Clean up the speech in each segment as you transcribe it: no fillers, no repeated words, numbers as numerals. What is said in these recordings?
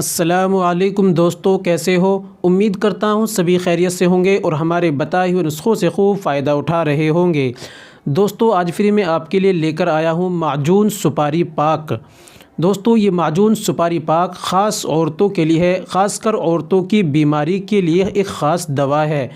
अस्सलामुअलैकुम दोस्तों, कैसे हो। उम्मीद करता हूँ सभी खैरियत से होंगे और हमारे बताए हुए नुस्ख़ों से खूब फ़ायदा उठा रहे होंगे। दोस्तों, आज फिर मैं आपके लिए लेकर आया हूँ माजून सुपारी पाक। दोस्तों, ये माजून सुपारी पाक ख़ास औरतों के लिए है, ख़ासकर औरतों की बीमारी के लिए एक ख़ास दवा है।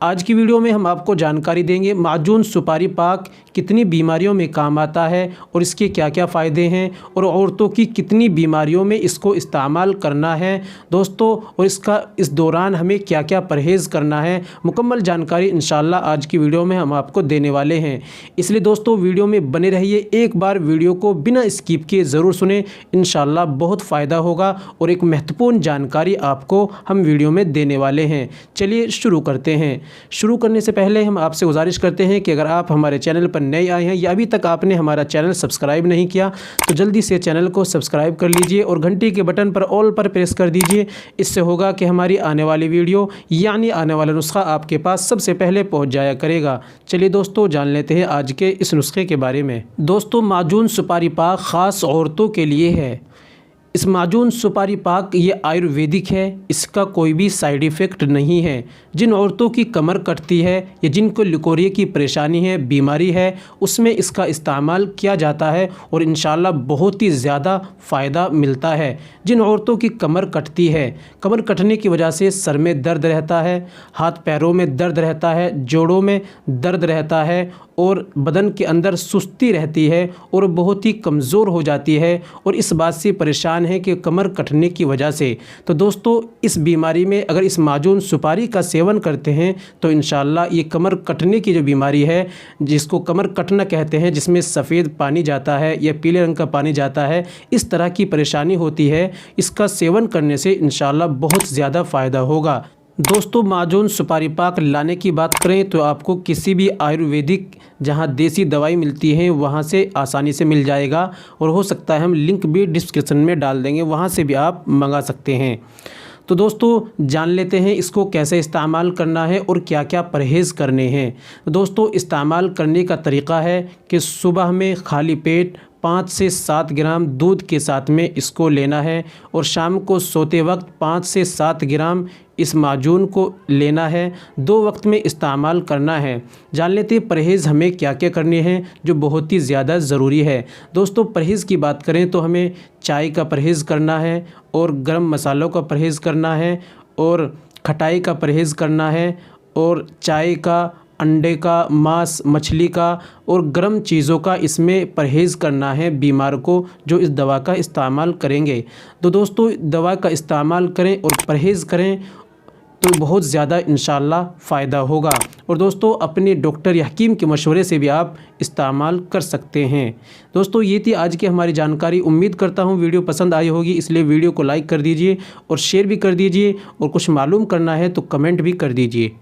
आज की वीडियो में हम आपको जानकारी देंगे माजून सुपारी पाक कितनी बीमारियों में काम आता है और इसके क्या क्या फ़ायदे हैं और औरतों की कितनी बीमारियों में इसको इस्तेमाल करना है दोस्तों, और इसका इस दौरान हमें क्या क्या परहेज़ करना है। मुकम्मल जानकारी इंशाअल्लाह आज की वीडियो में हम आपको देने वाले हैं, इसलिए दोस्तों वीडियो में बने रहिए। एक बार वीडियो को बिना स्किप किए ज़रूर सुने, इंशाअल्लाह बहुत फ़ायदा होगा और एक महत्वपूर्ण जानकारी आपको हम वीडियो में देने वाले हैं। चलिए शुरू करते हैं। शुरू करने से पहले हम आपसे गुजारिश करते हैं कि अगर आप हमारे चैनल पर नए आए हैं या अभी तक आपने हमारा चैनल सब्सक्राइब नहीं किया तो जल्दी से चैनल को सब्सक्राइब कर लीजिए और घंटी के बटन पर ऑल पर प्रेस कर दीजिए। इससे होगा कि हमारी आने वाली वीडियो यानी आने वाला नुस्खा आपके पास सबसे पहले पहुंच जाया करेगा। चलिए दोस्तों, जान लेते हैं आज के इस नुस्खे के बारे में। दोस्तों, माजून सुपारी पाक ख़ास औरतों के लिए है। इस माजून सुपारी पाक ये आयुर्वेदिक है, इसका कोई भी साइड इफ़ेक्ट नहीं है। जिन औरतों की कमर कटती है या जिनको लिकोरिया की परेशानी है, बीमारी है, उसमें इसका इस्तेमाल किया जाता है और इंशाअल्लाह बहुत ही ज़्यादा फ़ायदा मिलता है। जिन औरतों की कमर कटती है, कमर कटने की वजह से सर में दर्द रहता है, हाथ पैरों में दर्द रहता है, जोड़ों में दर्द रहता है और बदन के अंदर सुस्ती रहती है और बहुत ही कमज़ोर हो जाती है और इस बात से परेशान है कि कमर कटने की वजह से, तो दोस्तों इस बीमारी में अगर इस माजून सुपारी का सेवन करते हैं तो इंशाअल्लाह ये कमर कटने की जो बीमारी है, जिसको कमर कटना कहते हैं, जिसमें सफ़ेद पानी जाता है या पीले रंग का पानी जाता है, इस तरह की परेशानी होती है, इसका सेवन करने से इंशाअल्लाह बहुत ज़्यादा फ़ायदा होगा। दोस्तों, माजून सुपारी पाक लाने की बात करें तो आपको किसी भी आयुर्वेदिक जहां देसी दवाई मिलती है वहां से आसानी से मिल जाएगा और हो सकता है हम लिंक भी डिस्क्रिप्शन में डाल देंगे, वहां से भी आप मंगा सकते हैं। तो दोस्तों, जान लेते हैं इसको कैसे इस्तेमाल करना है और क्या क्या परहेज़ करने हैं। दोस्तों, इस्तेमाल करने का तरीक़ा है कि सुबह में खाली पेट 5 से 7 ग्राम दूध के साथ में इसको लेना है और शाम को सोते वक्त 5 से 7 ग्राम इस माजून को लेना है। 2 वक्त में इस्तेमाल करना है। जान लेते हैं परहेज़ हमें क्या क्या करने हैं जो बहुत ही ज़्यादा ज़रूरी है। दोस्तों, परहेज़ की बात करें तो हमें चाय का परहेज़ करना है और गरम मसालों का परहेज़ करना है और खटाई का परहेज़ करना है और चाय का, अंडे का, मांस मछली का और गर्म चीज़ों का इसमें परहेज़ करना है बीमार को जो इस दवा का इस्तेमाल करेंगे। तो दोस्तों, दवा का इस्तेमाल करें और परहेज़ करें तो बहुत ज़्यादा इंशाअल्लाह फ़ायदा होगा। और दोस्तों, अपने डॉक्टर या हकीम के मशवरे से भी आप इस्तेमाल कर सकते हैं। दोस्तों, ये थी आज की हमारी जानकारी। उम्मीद करता हूँ वीडियो पसंद आई होगी, इसलिए वीडियो को लाइक कर दीजिए और शेयर भी कर दीजिए और कुछ मालूम करना है तो कमेंट भी कर दीजिए।